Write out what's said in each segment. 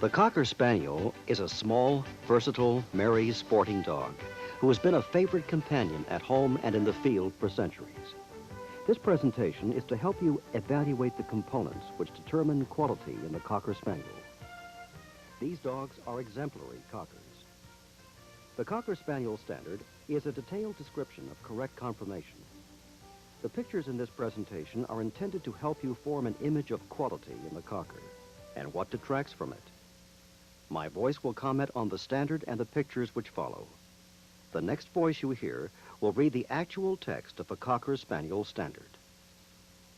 The Cocker Spaniel is a small, versatile, merry, sporting dog who has been a favorite companion at home and in the field for centuries. This presentation is to help you evaluate the components which determine quality in the Cocker Spaniel. These dogs are exemplary Cockers. The Cocker Spaniel Standard is a detailed description of correct conformation. The pictures in this presentation are intended to help you form an image of quality in the Cocker and what detracts from it. My voice will comment on the standard and the pictures which follow. The next voice you hear will read the actual text of a Cocker Spaniel Standard.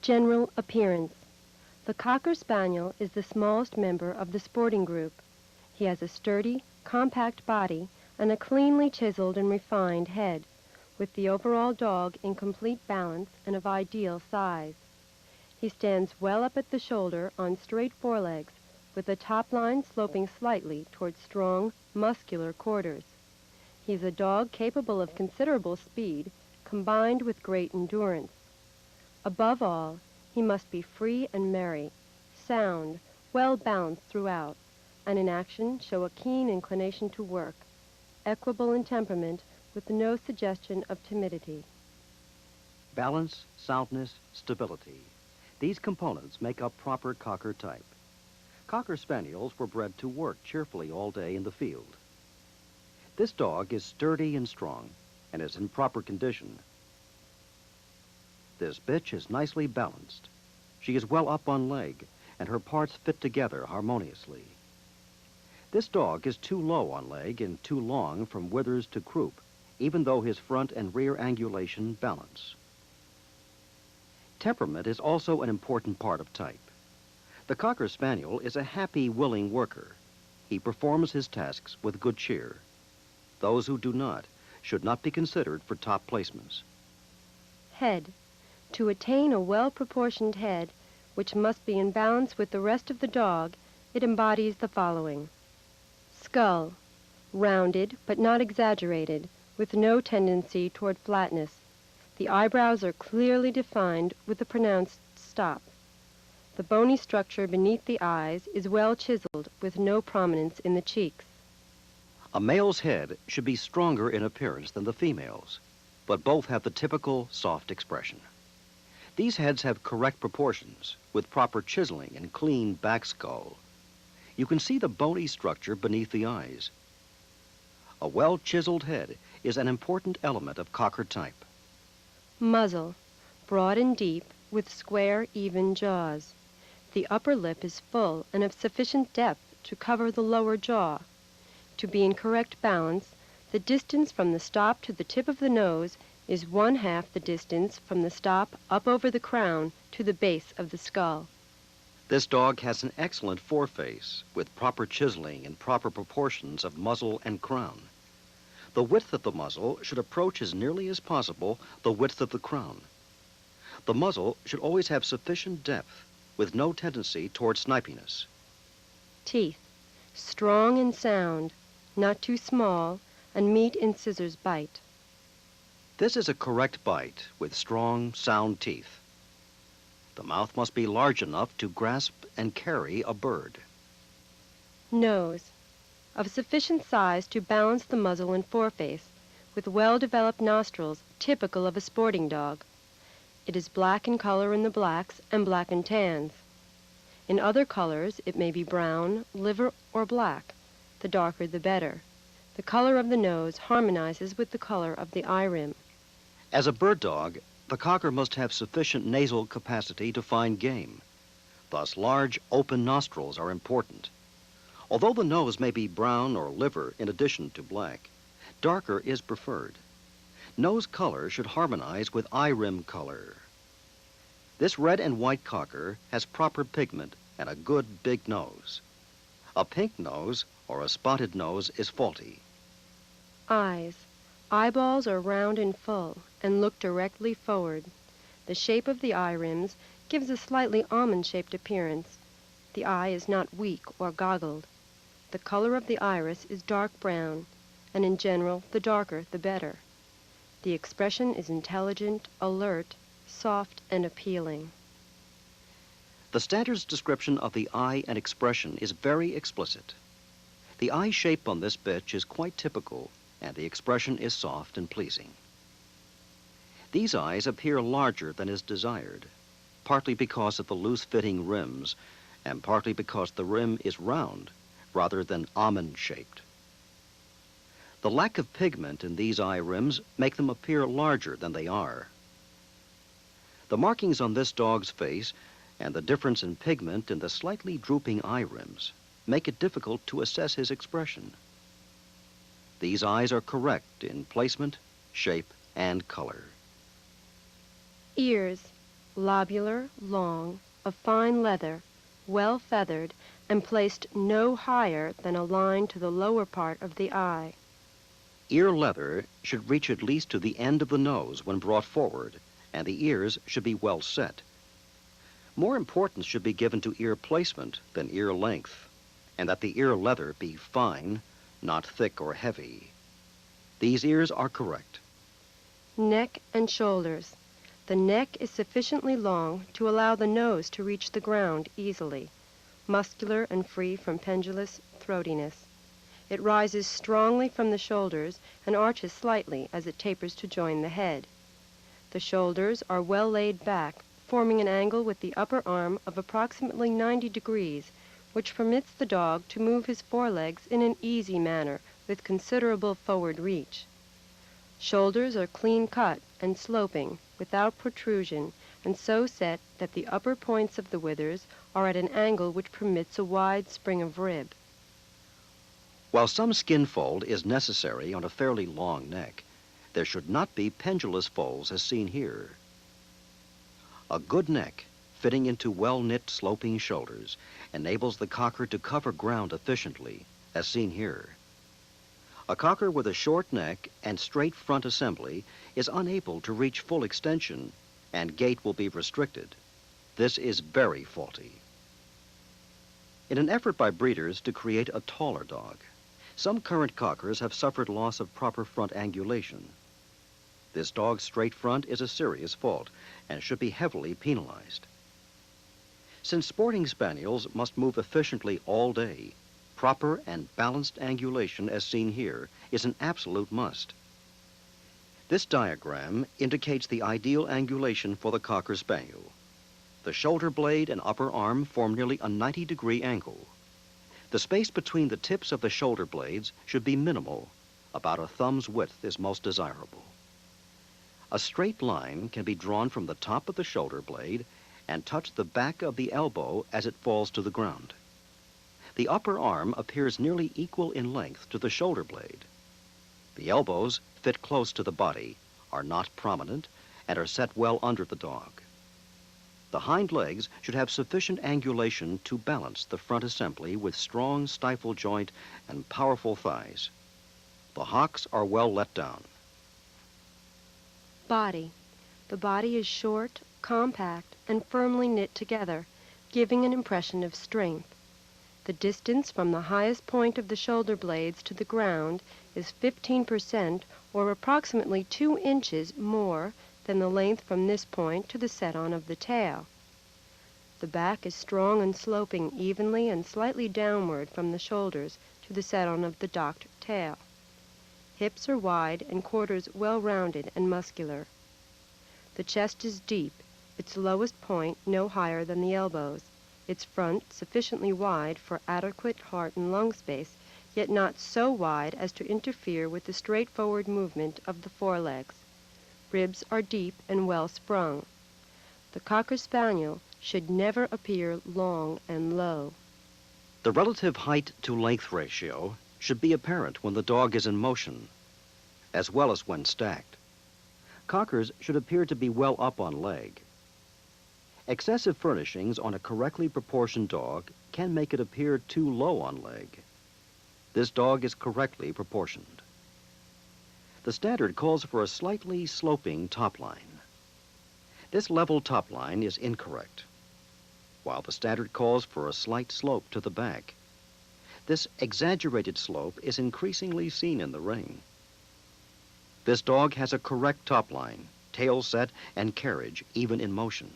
General appearance. The Cocker Spaniel is the smallest member of the sporting group. He has a sturdy, compact body and a cleanly chiseled and refined head, with the overall dog in complete balance and of ideal size. He stands well up at the shoulder on straight forelegs, with the top line sloping slightly toward strong, muscular quarters. He's a dog capable of considerable speed, combined with great endurance. Above all, he must be free and merry, sound, well balanced throughout, and in action show a keen inclination to work, equable in temperament with no suggestion of timidity. Balance, soundness, stability. These components make up proper Cocker type. Cocker Spaniels were bred to work cheerfully all day in the field. This dog is sturdy and strong and is in proper condition. This bitch is nicely balanced. She is well up on leg and her parts fit together harmoniously. This dog is too low on leg and too long from withers to croup, even though his front and rear angulation balance. Temperament is also an important part of type. The Cocker Spaniel is a happy, willing worker. He performs his tasks with good cheer. Those who do not should not be considered for top placements. Head. To attain a well-proportioned head, which must be in balance with the rest of the dog, it embodies the following. Skull. Rounded, but not exaggerated, with no tendency toward flatness. The eyebrows are clearly defined with a pronounced stop. The bony structure beneath the eyes is well chiseled with no prominence in the cheeks. A male's head should be stronger in appearance than the female's, but both have the typical soft expression. These heads have correct proportions with proper chiseling and clean back skull. You can see the bony structure beneath the eyes. A well-chiseled head is an important element of Cocker type. Muzzle. Broad and deep with square, even jaws. The upper lip is full and of sufficient depth to cover the lower jaw. To be in correct balance, the distance from the stop to the tip of the nose is 1/2 the distance from the stop up over the crown to the base of the skull. This dog has an excellent foreface with proper chiseling and proper proportions of muzzle and crown. The width of the muzzle should approach as nearly as possible the width of the crown. The muzzle should always have sufficient depth with no tendency toward snipiness. Teeth. Strong and sound, not too small, and meet in scissors bite. This is a correct bite with strong, sound teeth. The mouth must be large enough to grasp and carry a bird. Nose. Of sufficient size to balance the muzzle and foreface, with well-developed nostrils typical of a sporting dog. It is black in color in the blacks and black and tans. In other colors, it may be brown, liver, or black. The darker, the better. The color of the nose harmonizes with the color of the eye rim. As a bird dog, the Cocker must have sufficient nasal capacity to find game. Thus, large, open nostrils are important. Although the nose may be brown or liver in addition to black, darker is preferred. Nose color should harmonize with eye rim color. This red and white Cocker has proper pigment and a good big nose. A pink nose or a spotted nose is faulty. Eyes. Eyeballs are round and full and look directly forward. The shape of the eye rims gives a slightly almond-shaped appearance. The eye is not weak or goggled. The color of the iris is dark brown, and in general, the darker the better. The expression is intelligent, alert, soft, and appealing. The standard's description of the eye and expression is very explicit. The eye shape on this bitch is quite typical, and the expression is soft and pleasing. These eyes appear larger than is desired, partly because of the loose-fitting rims, and partly because the rim is round rather than almond-shaped. The lack of pigment in these eye rims make them appear larger than they are. The markings on this dog's face and the difference in pigment in the slightly drooping eye rims make it difficult to assess his expression. These eyes are correct in placement, shape, and color. Ears, lobular, long, of fine leather, well feathered, and placed no higher than a line to the lower part of the eye. Ear leather should reach at least to the end of the nose when brought forward, and the ears should be well set. More importance should be given to ear placement than ear length, and that the ear leather be fine, not thick or heavy. These ears are correct. Neck and shoulders. The neck is sufficiently long to allow the nose to reach the ground easily, muscular and free from pendulous throatiness. It rises strongly from the shoulders and arches slightly as it tapers to join the head. The shoulders are well laid back, forming an angle with the upper arm of approximately 90 degrees, which permits the dog to move his forelegs in an easy manner with considerable forward reach. Shoulders are clean cut and sloping, without protrusion, and so set that the upper points of the withers are at an angle which permits a wide spring of rib. While some skin fold is necessary on a fairly long neck, there should not be pendulous folds as seen here. A good neck, fitting into well-knit sloping shoulders, enables the cocker to cover ground efficiently, as seen here. A cocker with a short neck and straight front assembly is unable to reach full extension, and gait will be restricted. This is very faulty. In an effort by breeders to create a taller dog, some current cockers have suffered loss of proper front angulation. This dog's straight front is a serious fault and should be heavily penalized. Since sporting spaniels must move efficiently all day, proper and balanced angulation, as seen here, is an absolute must. This diagram indicates the ideal angulation for the Cocker Spaniel. The shoulder blade and upper arm form nearly a 90-degree angle. The space between the tips of the shoulder blades should be minimal. About a thumb's width is most desirable. A straight line can be drawn from the top of the shoulder blade and touch the back of the elbow as it falls to the ground. The upper arm appears nearly equal in length to the shoulder blade. The elbows fit close to the body, are not prominent, and are set well under the dog. The hind legs should have sufficient angulation to balance the front assembly with strong stifle joint and powerful thighs. The hocks are well let down. Body. The body is short, compact, and firmly knit together, giving an impression of strength. The distance from the highest point of the shoulder blades to the ground is 15%, or approximately 2 inches more than the length from this point to the set-on of the tail. The back is strong and sloping evenly and slightly downward from the shoulders to the set-on of the docked tail. Hips are wide and quarters well rounded and muscular. The chest is deep, its lowest point no higher than the elbows, its front sufficiently wide for adequate heart and lung space, yet not so wide as to interfere with the straightforward movement of the forelegs. Ribs are deep and well sprung. The Cocker Spaniel should never appear long and low. The relative height to length ratio should be apparent when the dog is in motion, as well as when stacked. Cockers should appear to be well up on leg. Excessive furnishings on a correctly proportioned dog can make it appear too low on leg. This dog is correctly proportioned. The standard calls for a slightly sloping top line. This level top line is incorrect, while the standard calls for a slight slope to the back. This exaggerated slope is increasingly seen in the ring. This dog has a correct top line, tail set, and carriage, even in motion.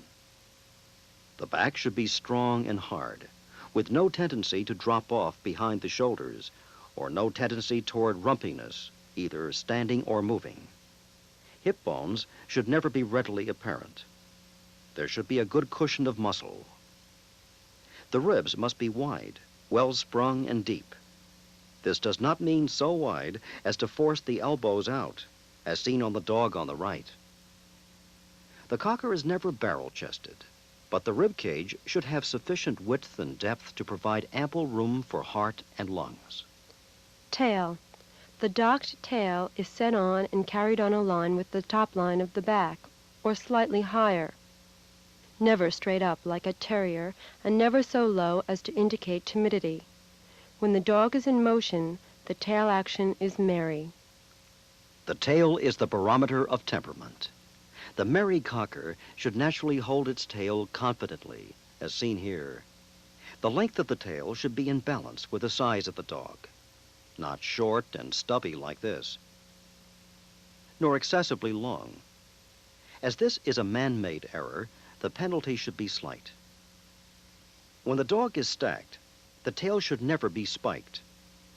The back should be strong and hard, with no tendency to drop off behind the shoulders, or no tendency toward rumpiness, either standing or moving. Hip bones should never be readily apparent. There should be a good cushion of muscle. The ribs must be wide, well sprung and deep. This does not mean so wide as to force the elbows out, as seen on the dog on the right. The cocker is never barrel-chested, but the rib cage should have sufficient width and depth to provide ample room for heart and lungs. Tail. The docked tail is set on and carried on a line with the top line of the back, or slightly higher. Never straight up like a terrier, and never so low as to indicate timidity. When the dog is in motion, the tail action is merry. The tail is the barometer of temperament. The merry cocker should naturally hold its tail confidently, as seen here. The length of the tail should be in balance with the size of the dog, not short and stubby like this, nor excessively long. As this is a man-made error, the penalty should be slight. When the dog is stacked, the tail should never be spiked,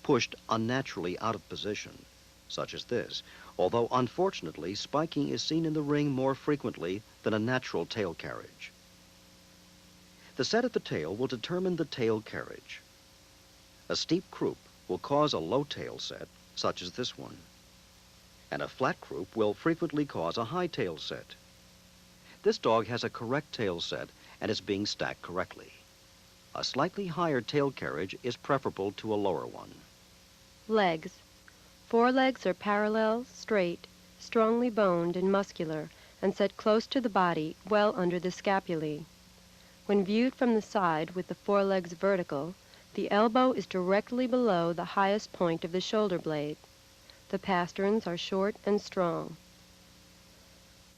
pushed unnaturally out of position, such as this, although unfortunately spiking is seen in the ring more frequently than a natural tail carriage. The set of the tail will determine the tail carriage. A steep croup will cause a low tail set, such as this one, and a flat croup will frequently cause a high tail set. This dog has a correct tail set and is being stacked correctly. A slightly higher tail carriage is preferable to a lower one. Legs. Forelegs are parallel, straight, strongly boned and muscular, and set close to the body, well under the scapulae. When viewed from the side with the forelegs vertical, the elbow is directly below the highest point of the shoulder blade. The pasterns are short and strong.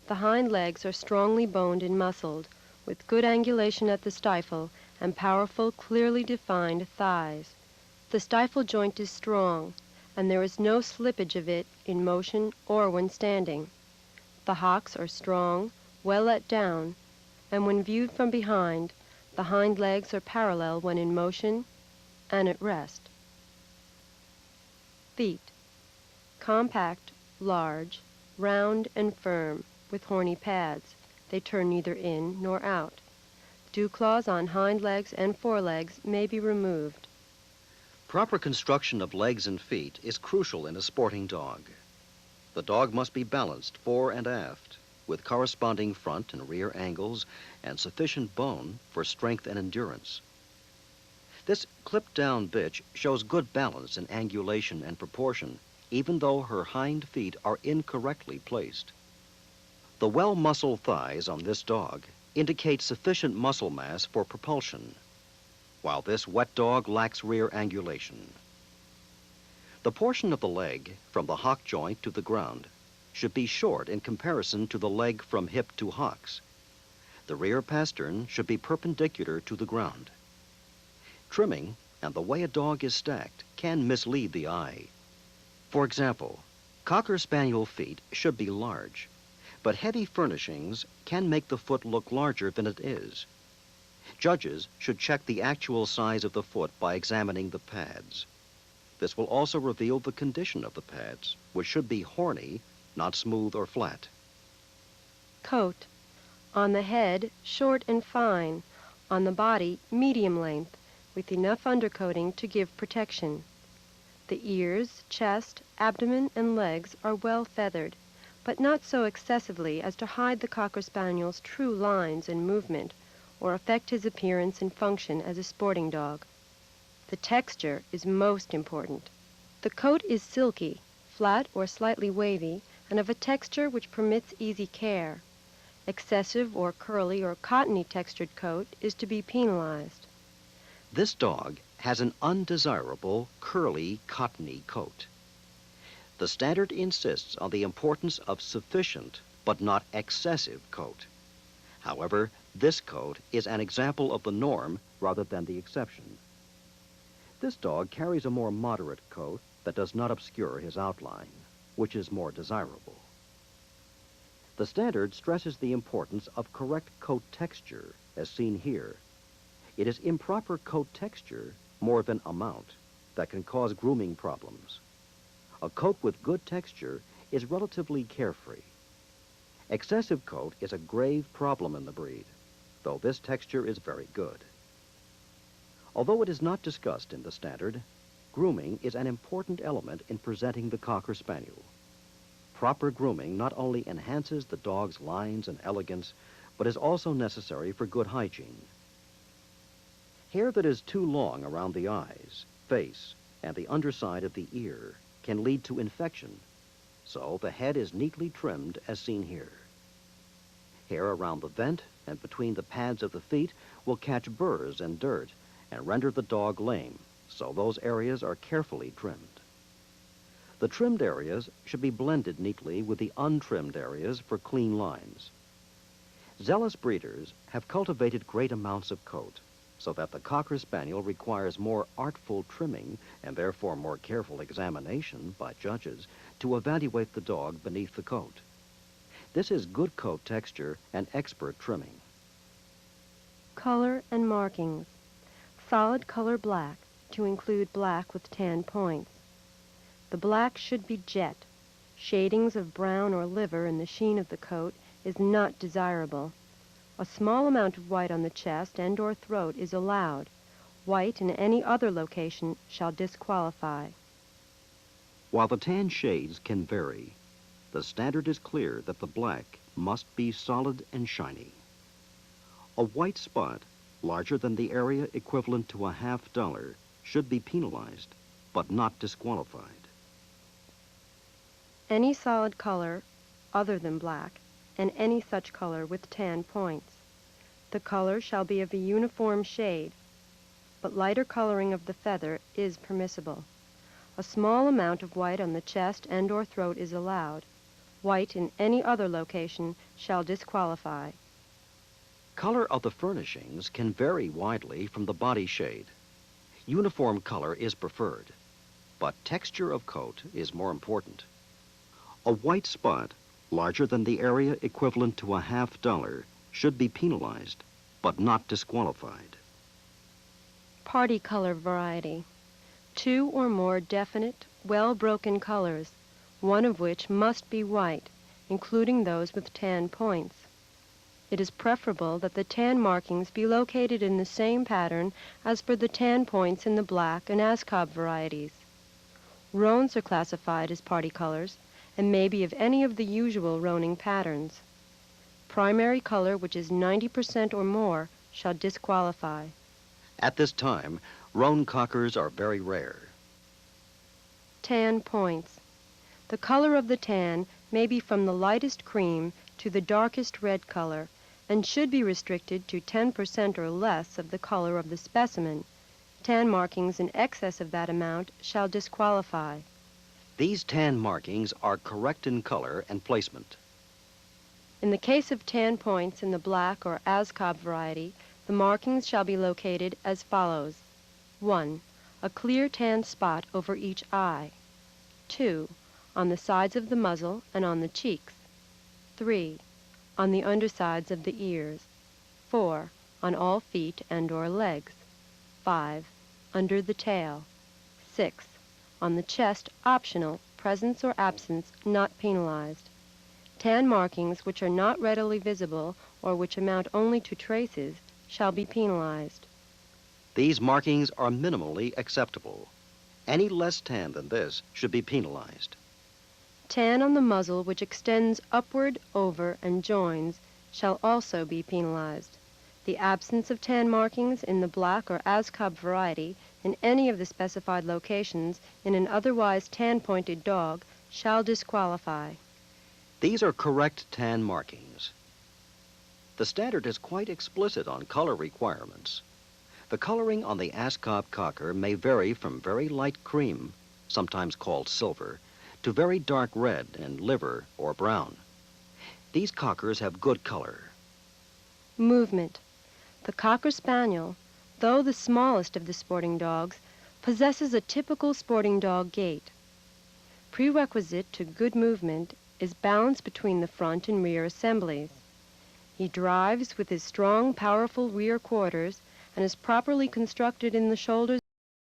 The hind legs are strongly boned and muscled, with good angulation at the stifle and powerful, clearly defined thighs. The stifle joint is strong, and there is no slippage of it in motion or when standing. The hocks are strong, well let down, and when viewed from behind, the hind legs are parallel when in motion and at rest. Feet. Compact, large, round and firm, with horny pads. They turn neither in nor out. Dew claws on hind legs and forelegs may be removed. Proper construction of legs and feet is crucial in a sporting dog. The dog must be balanced fore and aft, with corresponding front and rear angles and sufficient bone for strength and endurance. This clipped-down bitch shows good balance in angulation and proportion, even though her hind feet are incorrectly placed. The well-muscled thighs on this dog indicate sufficient muscle mass for propulsion, while this wet dog lacks rear angulation. The portion of the leg from the hock joint to the ground should be short in comparison to the leg from hip to hocks. The rear pastern should be perpendicular to the ground. Trimming and the way a dog is stacked can mislead the eye. For example, Cocker Spaniel feet should be large, but heavy furnishings can make the foot look larger than it is. Judges should check the actual size of the foot by examining the pads. This will also reveal the condition of the pads, which should be horny, not smooth or flat. Coat. On the head, short and fine. On the body, medium length, with enough undercoating to give protection. The ears, chest, abdomen, and legs are well feathered, but not so excessively as to hide the Cocker Spaniel's true lines and movement, or affect his appearance and function as a sporting dog. The texture is most important. The coat is silky, flat or slightly wavy, and of a texture which permits easy care. Excessive or curly or cottony textured coat is to be penalized. This dog has an undesirable, curly, cottony coat. The standard insists on the importance of sufficient, but not excessive coat. However, this coat is an example of the norm rather than the exception. This dog carries a more moderate coat that does not obscure his outline, which is more desirable. The standard stresses the importance of correct coat texture, as seen here. It is improper coat texture, more than amount, that can cause grooming problems. A coat with good texture is relatively carefree. Excessive coat is a grave problem in the breed, though this texture is very good. Although it is not discussed in the standard, grooming is an important element in presenting the Cocker Spaniel. Proper grooming not only enhances the dog's lines and elegance, but is also necessary for good hygiene. Hair that is too long around the eyes, face, and the underside of the ear can lead to infection, so the head is neatly trimmed as seen here. Hair around the vent and between the pads of the feet will catch burrs and dirt and render the dog lame, so those areas are carefully trimmed. The trimmed areas should be blended neatly with the untrimmed areas for clean lines. Zealous breeders have cultivated great amounts of coat, so that the Cocker Spaniel requires more artful trimming and therefore more careful examination by judges to evaluate the dog beneath the coat. This is good coat texture and expert trimming. Color and markings. Solid color black, to include black with tan points. The black should be jet. Shadings of brown or liver in the sheen of the coat is not desirable. A small amount of white on the chest and or throat is allowed. White in any other location shall disqualify. While the tan shades can vary, the standard is clear that the black must be solid and shiny. A white spot, larger than the area equivalent to a $50, should be penalized, but not disqualified. Any solid color other than black, and any such color with tan points. The color shall be of a uniform shade, but lighter coloring of the feather is permissible. A small amount of white on the chest and or throat is allowed. White in any other location shall disqualify. Color of the furnishings can vary widely from the body shade. Uniform color is preferred, but texture of coat is more important. A white spot, larger than the area equivalent to a $50, should be penalized, but not disqualified. Party color variety. 2 or more definite, well-broken colors, one of which must be white, including those with tan points. It is preferable that the tan markings be located in the same pattern as for the tan points in the black and Ascov varieties. Roans are classified as party colors and may be of any of the usual roaning patterns. Primary color which is 90% or more shall disqualify. At this time, roan cockers are very rare. Tan points. The color of the tan may be from the lightest cream to the darkest red color, and should be restricted to 10% or less of the color of the specimen. Tan markings in excess of that amount shall disqualify. These tan markings are correct in color and placement. In the case of tan points in the black or Ascov variety, the markings shall be located as follows. 1. A clear tan spot over each eye. 2. On the sides of the muzzle and on the cheeks. 3. On the undersides of the ears. 4. On all feet and or legs. 5. Under the tail. 6. On the chest, optional, presence or absence not penalized. Tan markings which are not readily visible or which amount only to traces shall be penalized. These markings are minimally acceptable. Any less tan than this should be penalized. Tan on the muzzle which extends upward, over, and joins shall also be penalized. The absence of tan markings in the black or Ascov variety in any of the specified locations in an otherwise tan-pointed dog shall disqualify. These are correct tan markings. The standard is quite explicit on color requirements. The coloring on the Ascov cocker may vary from very light cream, sometimes called silver, to very dark red and liver or brown. These cockers have good color. Movement. The Cocker Spaniel, though the smallest of the sporting dogs, possesses a typical sporting dog gait. Prerequisite to good movement is balanced between the front and rear assemblies. He drives with his strong, powerful rear quarters and is properly constructed in the shoulders